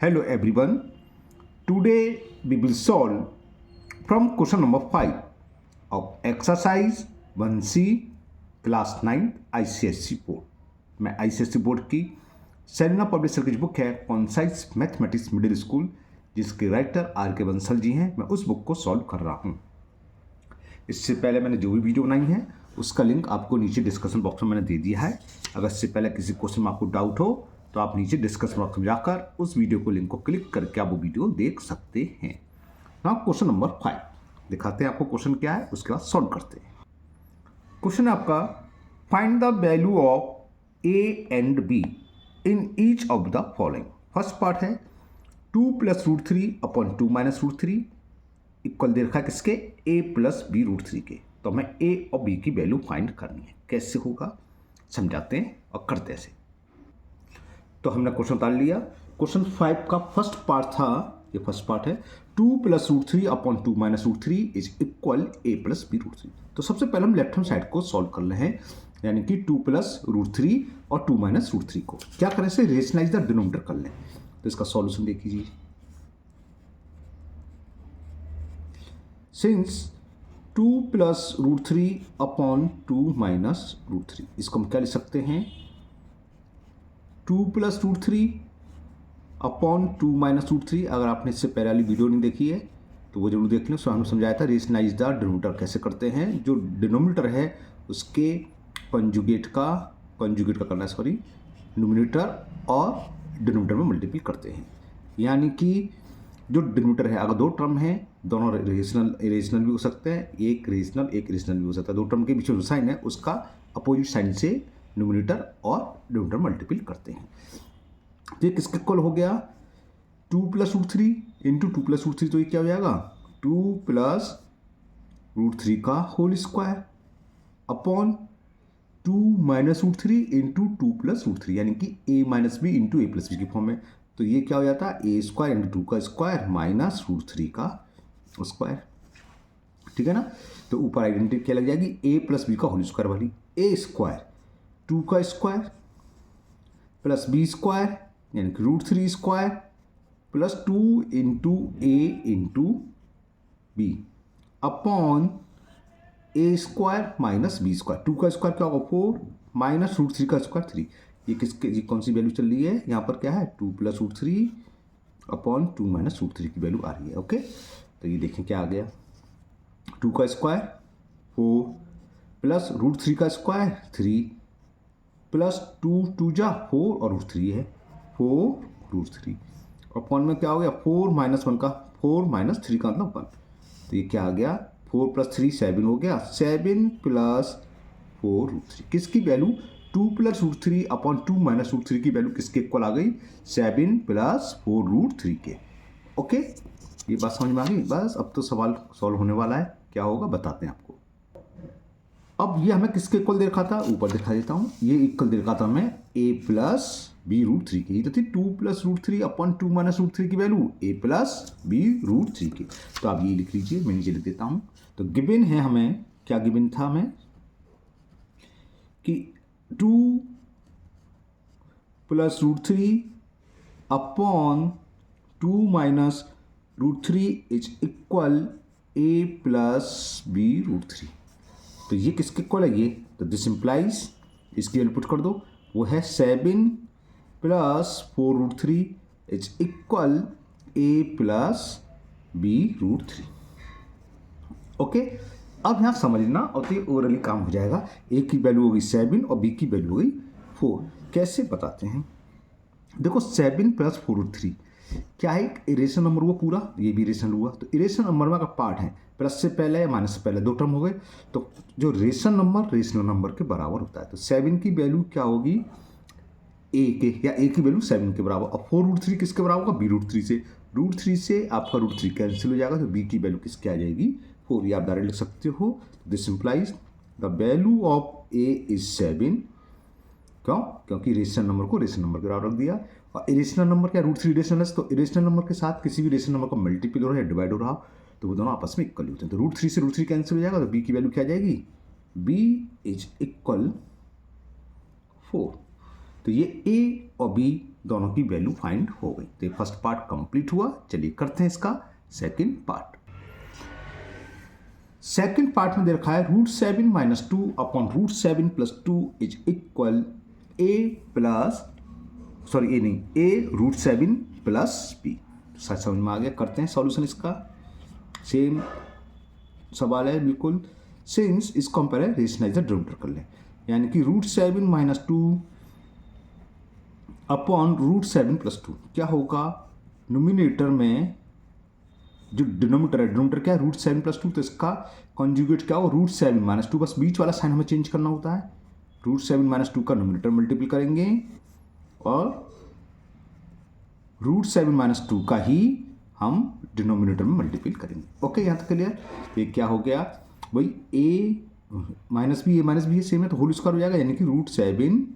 Hello everyone. Today we will solve from question number 5 of exercise 1C class 9 ICSE board. मैं ICSE board की Selina publisher की book है concise mathematics middle school जिसके writer R.K. Bansal ji हैं, मैं उस book को सॉल्व कर रहा हूँ. इससे पहले मैंने जो भी वीडियो बनाई है उसका लिंक आपको नीचे डिस्कशन बॉक्स में मैंने दे दिया है. अगर इससे पहले किसी क्वेश्चन में आपको डाउट हो तो आप नीचे डिस्कशन बॉक्स में जाकर उस वीडियो को लिंक को क्लिक करके आप वो वीडियो देख सकते हैं. नाउ क्वेश्चन नंबर 5 दिखाते हैं आपको क्वेश्चन क्या है, उसके बाद सॉल्व करते हैं. क्वेश्चन है आपका, find the value of A and be in each of the following. First part है 2 + √3 अपॉन 2 - √3 इक्वल दे रखा है किसके, a + b √3 के. तो हमें a और b की वैल्यू फाइंड करनी है. कैसे होगा समझाते हैं और करते ऐसे. तो हमने क्वेश्चन उतार लिया. क्वेश्चन 5 का फर्स्ट पार्ट था, ये फर्स्ट पार्ट है 2 + √3 upon 2 - √3 is equal a + b √3. तो सबसे पहले हम लेफ्ट हैंड साइड को सॉल्व कर रहे हैं, यानी कि 2 + √3 और 2 - √3 को क्या करें से रेशनलाइज द डिनोमिनेटर कर लें. तो इसका सॉल्यूशन देखिए. सिंस 2 + √3 अपॉन 2 - √3 इसको हम क्या लिख सकते हैं, 2 + √3 अपॉन 2 - √3. अगर आपने इससे पहले वाली वीडियो नहीं देखी है तो वो जरूर देख लें. उसमें हमने समझाया था रेशनलाइज द डिनोमिनेटर कैसे करते हैं. जो डिनोमिनेटर है उसके कंजुगेट का करना है, सॉरी, न्यूमरेटर और डिनोमिनेटर में मल्टीप्लाई करते हैं. यानी कि जो डिनोमिनेटर है, अगर दो टर्म है दोनों रेशनल भी हो सकते हैं, एक रेशनल भी हो सकता है. दो टर्म के बीच में जो साइन है उसका अपोजिट साइन से न्यूमरेटर और डिनोमिनेटर मल्टीप्लाई करते हैं. तो ये किसके इक्वल हो गया, 2 + √3 इंटू 2 + √3. तो ये क्या हो जाएगा 2 + √3 का होल स्क्वायर अपॉन 2 - √3 इंटू 2 + √3, यानी कि a - b into a + b की फॉर्म में. तो ये क्या हो जाता है a² इंटू 2 का स्क्वायर माइनस √3 का स्क्वायर. ठीक है ना. तो ऊपर आइडेंटिटी क्या लग जाएगी, a + b का होल स्क्वायर वाली, a² 2 का स्क्वायर प्लस b² यानी कि √3² plus 2 into a into b upon a² minus b². 2 का स्क्वायर क्या होगा 4 माइनस √3 का स्क्वायर 3. ये कौन सी वैल्यू चल रही है यहाँ पर, क्या है 2 + √3 अपॉन 2 - √3 की वैल्यू आ रही है. ओके. तो ये देखें क्या आ गया, 2 का स्क्वायर 4 प्लस √3 का स्क्वायर 3 प्लस 2 2 जा 4 और √3 है 4 √3 अपॉन में क्या हो गया 4 - 1 का 4 - 3 का मतलब 1. तो ये क्या आ गया 4 + 3 7 हो गया, 7 + 4 √3. किसकी वैल्यू 2 + √3 अपॉन 2 - √3 की वैल्यू किसके इक्वल आ गई 7 + 4 √3 के. ओके. ये बात समझ में आ गई. बस अब तो सवाल सॉल्व होने वाला है. क्या होगा बताते हैं आपको. अब ये हमें किसके इक्वल दे रखा था, ऊपर दिखा देता हूँ. ये इक्वल दे रखा था हमें a + b √3 की. तो थी 2 + √3 अपॉन 2 - √3 की वैल्यू a + b √3 की. तो आप ये लिख लीजिए, मैं नीचे लिख देता हूँ. तो गिवन है हमें, क्या गिवन था हमें कि 2 + √3 upon 2 - √3 is equal a + b √3. तो ये किसके इक्वल है ये, तो दिस इम्प्लाइज इसकी वैल्यू पुट कर दो, वो है 7 + 4 √3 is equal a + b √3. Okay. अब यहाँ समझना और तो ये ओवरली काम हो जाएगा. a की वैल्यू होगी 7 और b की वैल्यू होगी 4. कैसे बताते हैं, देखो 7 + 4 √3 क्या है, इरेशनल नंबर हुआ पूरा, ये भी इरेशनल हुआ. तो इरेशनल नंबर का पार्ट है प्लस से पहले या माइनस से पहले दो टर्म हो गए. तो जो रेशनल नंबर के बराबर होता है. तो 7 की वैल्यू क्या होगी a के, या a की वैल्यू 7 के बराबर. और 4 √3 किसके बराबर होगा b √3 से. √3 से आपका √3 कैंसिल हो जाएगा. तो b की वैल्यू किसकी आ जाएगी 4. ये आप डायरेक्ट लिख सकते हो. This implies the value of a is 7. क्यों, क्योंकि रेशनल नंबर को रेशनल नंबर के बराबर रख दिया. और इरेशनल नंबर क्या √3 इरेशनल है, तो इरेशनल नंबर के साथ किसी भी रेशनल नंबर का मल्टीपल हो रहा है डिवाइड हो रहा हो तो वो दोनों आपस में इक्वल होते हैं. तो √3 से √3 कैंसिल हो जाएगा. तो b की वैल्यू क्या आ जाएगी, b इज इक्वल 4. तो ये ए और बी दोनों की वैल्यू फाइंड हो गई। तो ये फर्स्ट पार्ट कंप्लीट हुआ। चलिए करते हैं इसका सेकंड पार्ट। सेकंड पार्ट में दे रखा है √7 - 2 upon √7 + 2 is equal a √7 + b. समझ में आ गया। करते हैं सॉल्यूशन इसका। सेम सवाल है बिल्कुल। सिंस इसको हम पहले रेशनलाइजर डिनोमिनेटर कर लें, यानी कि √7 - 2 अपॉन √7 + 2 क्या होगा। नोमिनेटर में जो डिनोमिनेटर है, डिनोमिनेटर क्या है √7 + 2, तो इसका कॉन्जुगेट क्या होगा √7 - 2, बस बीच वाला साइन हमें चेंज करना होता है। √7 - 2 का नोमिनेटर मल्टीपल करेंगे और √7 - 2 का ही हम डिनोमिनेटर में मल्टीपल करेंगे। ओके, यहाँ तक क्लियर। ये क्या हो गया भाई, a - b सेम है तो होल स्क्वायर हो जाएगा, यानी कि √7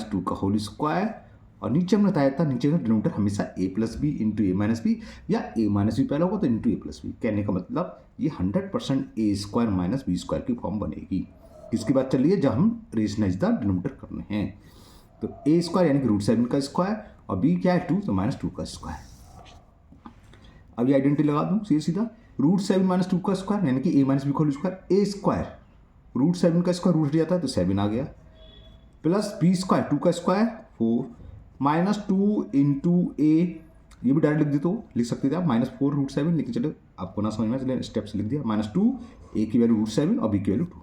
- 2 का होल स्क्वायर। और नीचे हमने बताया था नीचे का डिनोमिनेटर हमेशा a + b × a - b या a - b पहला होगा तो × a + b। कहने का मतलब ये 100% a² - b² की फॉर्म बनेगी। किसकी बात चल रही है, जब हम रेशनलाइज द डिनोमिनेटर करने हैं। तो a² यानी कि √7 का स्क्वायर और b क्या है 2, तो -2 का स्क्वायर। अब ये आइडेंटिटी लगा दूं सीधा। √7 - 2 का स्क्वायर यानी कि a - b whole square, a²। √7 का स्क्वायर रूट हट जाता है तो 7 आ गया, प्लस b², 2 का स्क्वायर 4, -2 × a, ये भी डायरेक्ट लिख दे तो लिख सकते थे आप -4 √7, लेकिन चलो आपको ना समझ में चले स्टेप से लिख दिया। -2, a की वैल्यू √7 और b की वैल्यू 2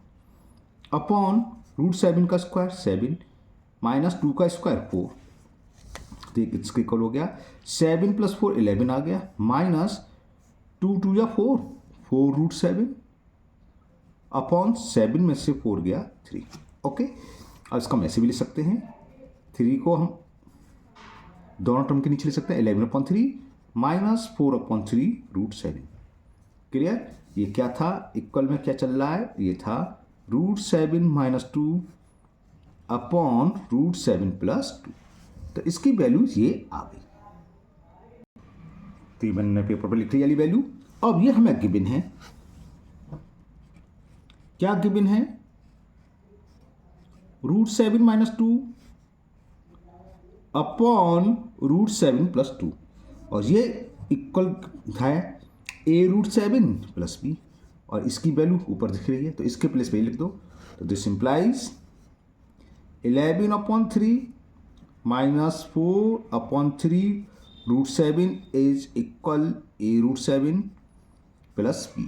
अपॉन √7 का स्क्वायर 7 -2 का स्क्वायर 4। तो इसके इक्वल हो गया 7 + 4 11 आ गया, -2 2 या 4 √7 अपॉन 7 में से 4 गया 3। ओके, अब इसका हम ऐसे भी लिख सकते हैं। 3 को हम दोनों टर्म के नीचे लिख सकते हैं 11/3 -4/3 √7। क्लियर। ये क्या था, इक्वल में क्या चल रहा है, ये था √7 - 2 अपॉन √7 + 2। तो इसकी वैल्यू ये आ गई। तो ये मैंने पेपर पर लिख ली वाली वैल्यू। अब ये हमें गिवन है, क्या गिवन है, √7 - 2 अपॉन √7 + 2, और ये इक्वल है a√7 + b, और इसकी वैल्यू ऊपर दिख रही है तो इसके प्लेस पे लिख दो। तो this implies 11/3 -4/3 √7 is equal a√7 + b।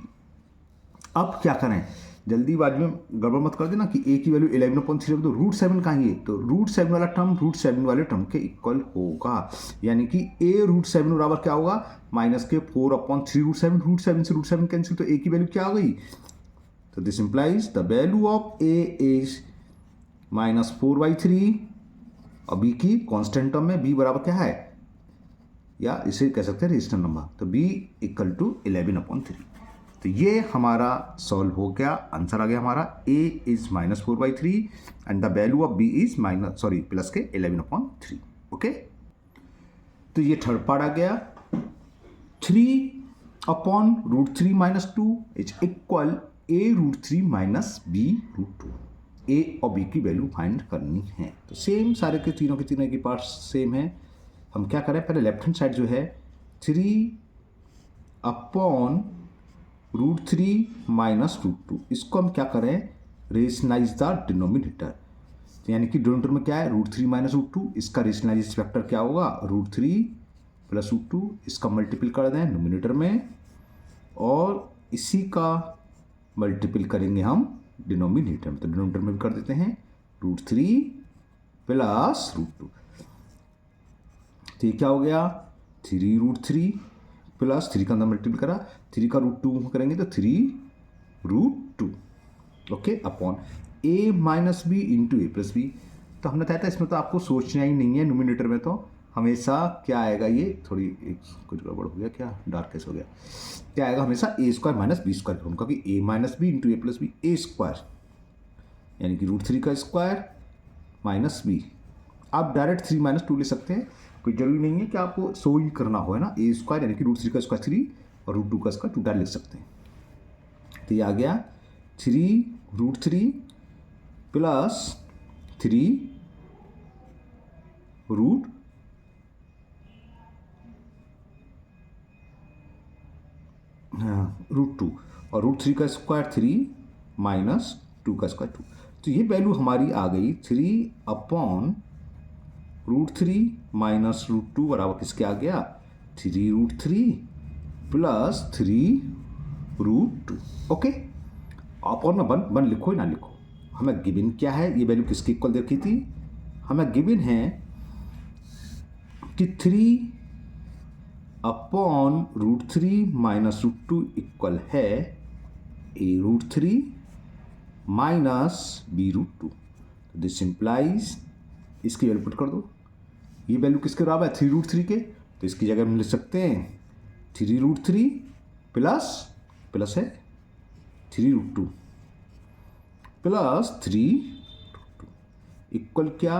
अब क्या करें, जल्दीबाजी में गड़बड़ मत कर देना कि a की वैल्यू 11/3 तो √7 कहाँ है, तो √7 वाला टर्म √7 वाले टर्म के इक्वल होगा, यानी कि a√7 बराबर क्या होगा -4/3 √7, √7 से √7 कैंसिल, तो a की वैल्यू क्या हो गई। तो this implies the value of a is -4/3 और b की कांस्टेंट टर्म में b बराबर क्या है, या इसे कह सकते हैं रेशनल नंबर, तो b = 11/3। तो ये हमारा सॉल्व हो गया, आंसर आ गया हमारा a is -4/3 and the value of b is plus के 11/3। ओके, तो ये थर्ड पार्ट आ गया। 3/√3 - 2 is equal a√3 - b√2। a और b की वैल्यू फाइंड करनी है। तो सेम सारे के तीनों की पार्ट्स सेम है। हम क्या करें, पहले लेफ्ट हैंड साइड जो है 3/√3 - √2, इसको हम क्या करें, रेशनलाइज द डिनोमिनेटर, यानी कि डिनोमिनेटर में क्या है √3 - √2, इसका रेशनलाइज फैक्टर क्या होगा √3 + √2, इसका मल्टीपल कर दें नोमिनेटर में और इसी का मल्टीपल करेंगे हम डिनोमिनेटर में। तो डिनोमिनेटर में भी कर देते हैं √3 + √2। तो ये क्या हो गया 3√3 प्लस 3 का अंदर मल्टीपल करा, 3 का √2 करेंगे तो 3√2। Okay, upon a - b × a + b। तो हमने बताया था इसमें तो आपको सोचना ही नहीं है, नोमिनेटर में तो हमेशा क्या आएगा, ये थोड़ी कुछ गड़बड़ हो गया, क्या डार्क कैसे हो गया, क्या आएगा हमेशा a² - b² उनका कि a - b × a + b, a², यानी कि √3 का स्क्वायर माइनस b। आप डायरेक्ट 3 - 2 ले सकते हैं, कोई जरूरी नहीं है कि आपको सो ही करना हो, है ना। a² यानी कि √3 का स्क्वायर 3 और √2 का स्क्वायर 2 डायरेक्ट लिख सकते हैं। तो ये आ गया 3√3 + 3 रूट रूट 2 और रूट 3 का स्क्वायर 3 माइनस 2 का स्क्वायर 2। तो ये वैल्यू हमारी आ गई 3 अपॉन रूट 3 माइनस रूट 2 बराबर किसके आ गया 3 root 3 plus 3 root 2। Okay, upon में वन लिखो ना लिखो, हमें गिवन क्या है, ये वैल्यू किसके इक्वल देखी थी, हमें गिवन है कि 3 upon root 3 minus root 2 equal है A root 3 minus B root 2। This simplify, इसकी वैल्यू पुट कर दो, ये वैल्यू किसके बराबर है 3 रूट 3 के, तो इसकी जगह हम लिख सकते हैं 3 रूट 3 प्लस है 3 रूट 2 प्लस 3 रूट 2 इक्वल क्या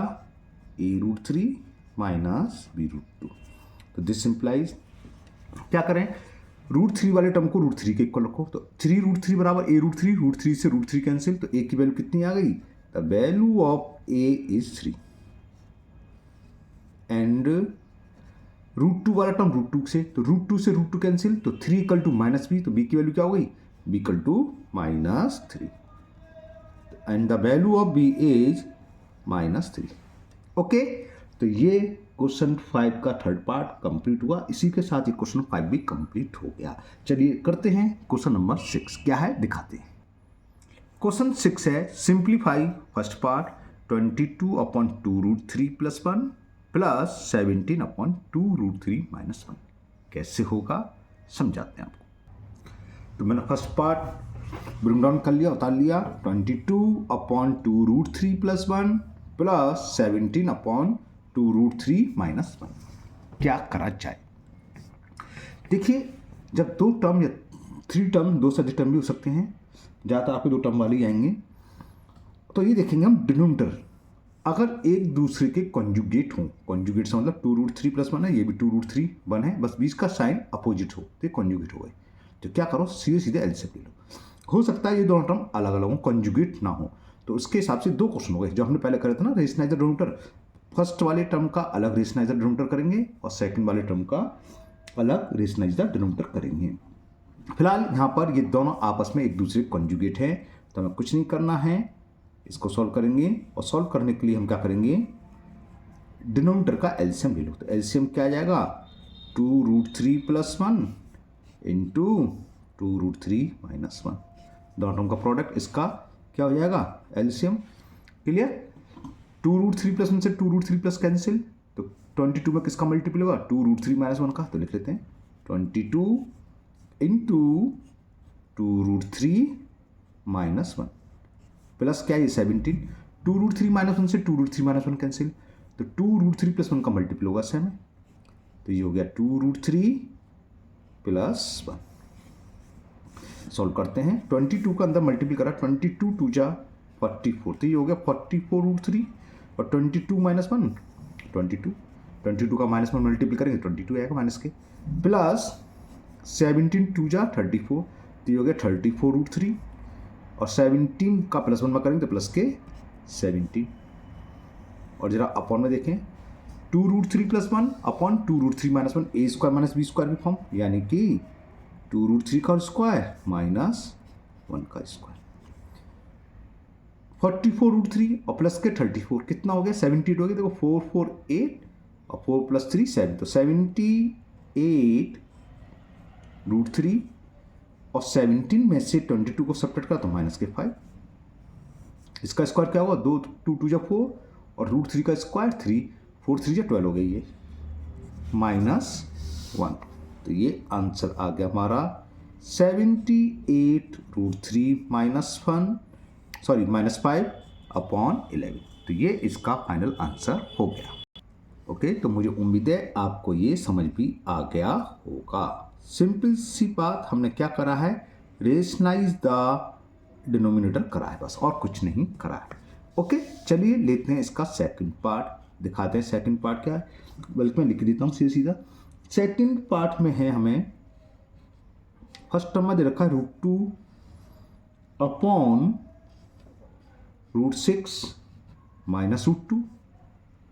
ए रूट 3 माइनस बी रूट 2। तो दिस सिंप्लाइज, क्या करें, रूट 3 वाले टर्म को रूट 3 के इक्वल रखो, तो 3 रूट 3 बराबर ए रूट 3, रूट 3 से रूट 3 कैंसिल, तो ए की वैल्यू कितनी आ गई, the value of a is 3 and root 2 वाला टर्म रूट 2 से, तो रूट 2 से रूट 2 कैंसिल, तो 3 इक्वल टू माइनस बी, तो बी की वैल्यू क्या हो गई, b equal to minus 3 and the value of b is minus 3। Okay, तो ये क्वेश्चन 5 का थर्ड पार्ट कंप्लीट हुआ, इसी के साथ ये क्वेश्चन 5 भी कंप्लीट हो गया। चलिए करते हैं क्वेश्चन नंबर 6, क्या है दिखाते हैं। क्वेश्चन 6 है simplify first part 22 upon 2 root 3 plus 1 plus 17 upon 2 root 3 minus 1। कैसे होगा समझाते हैं आपको। तो मैंने फर्स्ट पार्ट ब्रिंग डाउन कर लिया, उतार लिया, 22 upon 2 root 3 plus 1 plus 17 upon 2 root 3 minus 1। क्या करा जाए, देखिए जब दो टर्म या 3 टर्म, दो से अधिक टर्म भी हो सकते हैं, ज़्यादातर आपके 2 टर्म वाले ही आएंगे, तो ये देखेंगे हम डिनोमिनेटर अगर एक दूसरे के कॉन्जुगेट हों, कॉन्जुगेट से मतलब 2 रूट 3 प्लस 1 है, ये भी 2 रूट 3 1 है, बस बीच का साइन अपोजिट हो तो कॉन्जुगेट हो गए। तो क्या करो, सीधे सीधे एलसीएम ले लो। हो सकता है ये दोनों टर्म अलग अलग हों, कॉन्जुगेट ना हो, तो उसके हिसाब से 2 क्वेश्चन हो गए। जो हमने पहले करे थे ना रेशनाइजर डिनोमिनेटर, फर्स्ट वाले टर्म का अलग रेशनाइजर डिनोमिनेटर करेंगे और सेकंड वाले टर्म का अलग रेशनाइजर डिनोमिनेटर करेंगे। फिलहाल यहाँ पर ये दोनों आपस में एक दूसरे कॉन्जुगेट हैं, तो हमें कुछ नहीं करना है, इसको सॉल्व करेंगे और सॉल्व करने के लिए हम क्या करेंगे, डिनोमिनेटर का एलसीएम ले लो। तो एलसीएम क्या आ जाएगा, 2 root 3 plus 1 into 2 root 3 minus 1, दोनों टर्म का प्रोडक्ट, इसका क्या हो जाएगा एलसीएम। क्लियर, 2 रूट 3 प्लस 1 से 2 रूट 3 प्लस कैंसिल, तो 22 में किसका मल्टीपल होगा, 2 रूट 3 माइनस 1 का, तो लिख लेते हैं 22 इंटू 2 रूट 3 माइनस 1 प्लस क्या है 17, 2 रूट 3 माइनस 1 से 2 रूट 3 माइनस 1 कैंसिल, तो 2 रूट 3 प्लस 1 का मल्टीपल होगा सेम, तो ये हो गया 2 रूट 3 प्लस 1। सॉल्व करते हैं, 22 का अंदर मल्टीपल करा, 22 2 जा 44, तो ये हो गया 44 रूट 3 और 22 माइनस 1 22 का माइनस 1 मल्टीपल करेंगे 22 आएगा माइनस के, प्लस 17 2 जा 34, तो ये हो गया 34 रूट 3 और 17 का प्लस 1 में करेंगे तो प्लस के 17, और जरा अपॉन में देखें 2 root 3 plus 1 upon 2 root 3 minus 1, a square minus b square की फॉर्म, यानी कि 2 रूट 3 का स्क्वायर माइनस 1 का स्क्वायर, 44 रूट 3 और प्लस के 34 कितना हो गया 78 हो गया, देखो 4 4 8 और 4 प्लस 3 7, तो 78 रूट 3 और 17 में से 22 को सब्ट्रैक्ट करा तो माइनस के 5, इसका स्क्वायर क्या होगा 2 2 2 जा 4 और रूट 3 का स्क्वायर 3 4 3 जा 12 हो गई, ये माइनस 1, तो ये आंसर आ गया हमारा 78 रूट 3 माइनस 5 अपॉन 11, तो ये इसका फाइनल आंसर हो गया। ओके, तो मुझे उम्मीद है आपको ये समझ भी आ गया होगा। सिंपल सी बात, हमने क्या करा है, रेशनाइज द डिनोमिनेटर करा है, बस और कुछ नहीं करा है। ओके, चलिए लेते हैं इसका सेकंड पार्ट, दिखाते हैं सेकंड पार्ट क्या है, बल्कि मैं लिख देता हूँ सीधा सीधा। सेकंड पार्ट में है हमें फर्स्ट टर्म में दे रखा है root 2 upon root 6 minus root 2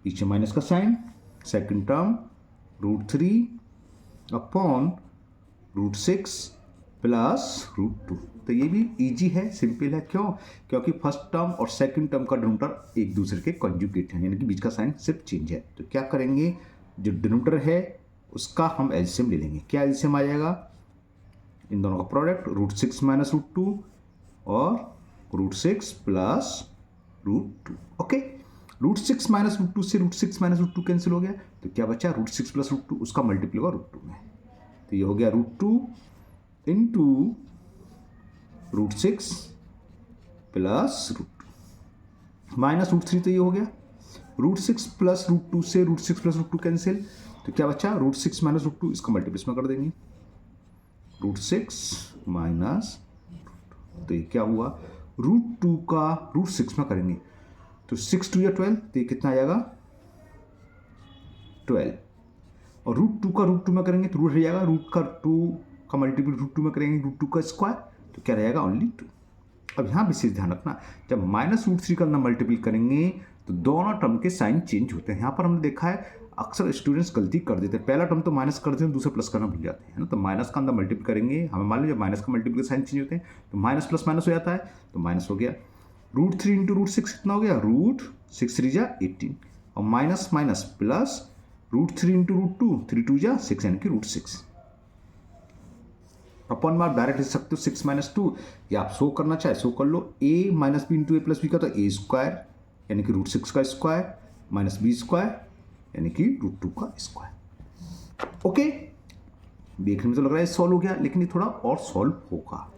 पीछे माइनस का साइन, सेकंड टर्म √3 अपॉन √6 प्लस √2। तो ये भी इजी है, सिंपल है। क्यों? क्योंकि फर्स्ट टर्म और सेकंड टर्म का डिनोमिनेटर एक दूसरे के कंजुगेट हैं, यानी कि बीच का साइन सिर्फ चेंज है। तो क्या करेंगे, जो डिनोमिनेटर है उसका हम एलसीएम ले लेंगे। क्या एलसीएम आ जाएगा? इन दोनों का प्रोडक्ट √6 माइनस √2 और √6 प्लस √2। ओके, √6 माइनस √2 से √6 माइनस √2 कैंसिल हो गया, तो क्या बचा? √6 प्लस √2, उसका मल्टीप्लाई होगा √2 में। तो ये हो गया √2 इंटू √6 प्लस √2 माइनस √3। तो ये हो गया √6 प्लस √2 से √6 प्लस √2 कैंसिल, तो क्या बचा? √6 माइनस √2, इसका मल्टीप्लाई में कर देंगे √6 माइनस √2। तो ये क्या हुआ? √2 का √6 में करेंगे तो 6 2 या 12, तो ये कितना आ जाएगा? 12। और √2 का √2 में करेंगे तो रूट रह जाएगा, रूट का 2 का मल्टीपल √2 में करेंगे √2 का स्क्वायर, तो क्या रहेगा? ओनली 2। अब यहाँ विशेष ध्यान रखना, जब माइनस √3 का अंदर मल्टीपल करेंगे तो दोनों टर्म के साइन चेंज होते हैं। यहाँ पर हमने देखा है अक्सर स्टूडेंट्स गलती कर देते हैं, पहला टर्म तो माइनस कर देते हैं, दूसरा प्लस करना भूल जाते हैं ना। तो माइनस का अंदर मल्टीपल करेंगे, हमें मान लीजिए माइनस का मल्टीपल के साइन चेंज होते हैं, तो माइनस प्लस माइनस हो जाता है, तो माइनस हो गया। √3 इंटू √6 कितना हो गया? √6 3 जा 18, और माइनस माइनस प्लस √3 इंटू √2 3 2 जा 6, यानी कि √6 अपन में आप डायरेक्ट लिख सकते हो 6 माइनस 2, या आप शो करना चाहे शो कर लो। a minus b into a plus b का, तो a स्क्वायर यानी कि √6 का स्क्वायर माइनस b स्क्वायर यानी कि √2 का स्क्वायर। ओके, देखने में तो लग रहा है सॉल्व हो गया, लेकिन ये थोड़ा और सॉल्व होगा।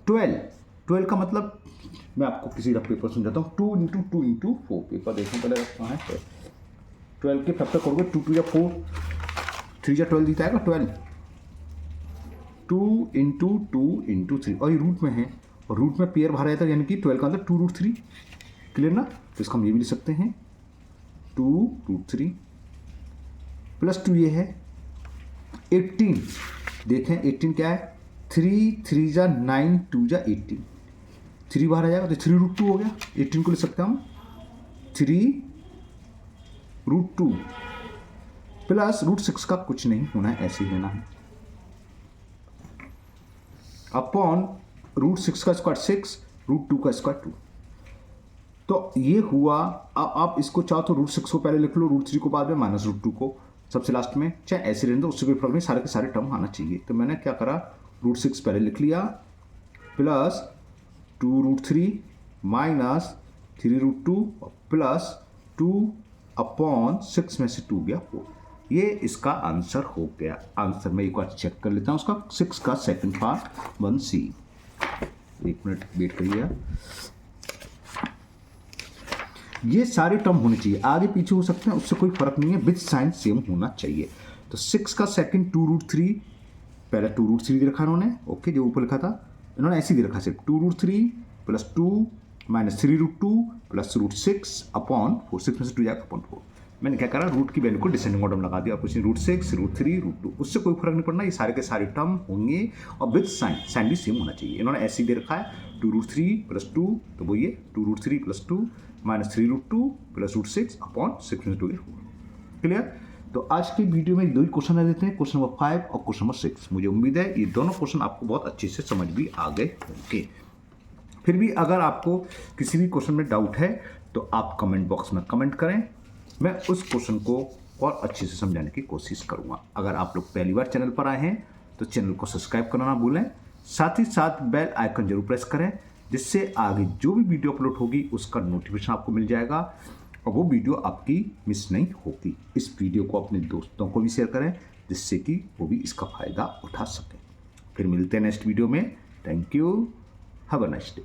12 का मतलब मैं आपको किसी रफ पेपर समझाता हूँ। 2 इंटू 2 इंटू 4, पेपर देखने पहले रखना है। 12 के फैक्टर करोगे, 2 2 या 4, 3 या 12 जीता आएगा 12। 2 इंटू 2 इंटू 3, और ये रूट में है, और रूट में पेयर बाहर आता है, यानी कि 12 का अंदर 2√3। क्लियर ना? तो इसका हम ये भी लिख सकते हैं 2√3 प्लस 2 ये है 18। देखें 18 क्या है? 3 3 जा 9 2 जा 18, 3 बाहर आ जाएगा तो 3√2 हो गया। 18 को लिख सकते हैं हम 3√2 प्लस √6 का कुछ नहीं होना है, ऐसे ही लेना है, अपॉन √6 का स्क्वायर 6, √2 का स्क्वायर 2। तो ये हुआ। अब आप इसको चाहो तो √6 को पहले लिख लो, √3 को बाद में, माइनस √2 को सबसे लास्ट में, चाहे ऐसे रहने दो, उससे कोई फर्क नहीं, सारे के सारे टर्म आना चाहिए। तो मैंने क्या करा, √6 पहले लिख लिया प्लस 2√3 माइनस 3√2 प्लस 2 अपॉन 6 में से 2 गया 4। ये इसका आंसर हो गया। आंसर में एक बार चेक कर लेता हूँ उसका, 6 का सेकंड पार्ट 1C। एक मिनट वेट करिए। ये सारे टर्म होने चाहिए, आगे पीछे हो सकते हैं, उससे कोई फर्क नहीं है, विद साइन सेम होना चाहिए। तो 6 का सेकंड 2√3, पहले 2√3 दे रखा इन्होंने, ओके, जो ऊपर लिखा था इन्होंने ऐसे दे रखा सिर्फ 2√3 प्लस 2 माइनस 3√2 प्लस √6 अपॉन 4, 6 में से 2 जाएगा अपॉन 4। मैंने क्या करा, रूट की वैल्यू को डिसेंडिंग ऑर्डर में लगा दिया, कुछ √6 √3 √2, उससे कोई फर्क नहीं पड़ना, ये सारे के सारे टर्म होंगे और विद साइन भी सेम होना चाहिए। इन्होंने ऐसे दे रखा है 2√3 प्लस 2, तो वो ये 2√3 प्लस 2 माइनस 3√2 प्लस √6 अपॉन 6 में से 2 गया 4। क्लियर? तो आज की वीडियो में 2 ही क्वेश्चन आ देते हैं, क्वेश्चन नंबर 5 और क्वेश्चन नंबर 6। मुझे उम्मीद है ये दोनों क्वेश्चन आपको बहुत अच्छे से समझ भी आ गए होंगे। फिर भी अगर आपको किसी भी क्वेश्चन में डाउट है तो आप कमेंट बॉक्स में कमेंट करें, मैं उस क्वेश्चन को और अच्छे से समझाने की कोशिश करूंगा। अगर आप लोग पहली बार चैनल पर आए हैं तो चैनल को सब्सक्राइब करना ना भूलें, साथ ही साथ बेल आइकन जरूर प्रेस करें, जिससे आगे जो भी वीडियो अपलोड होगी उसका नोटिफिकेशन आपको मिल जाएगा और वो वीडियो आपकी मिस नहीं होगी। इस वीडियो को अपने दोस्तों को भी शेयर करें, जिससे कि वो भी इसका फ़ायदा उठा सकें। फिर मिलते हैं नेक्स्ट वीडियो में। Thank you, have a nice day.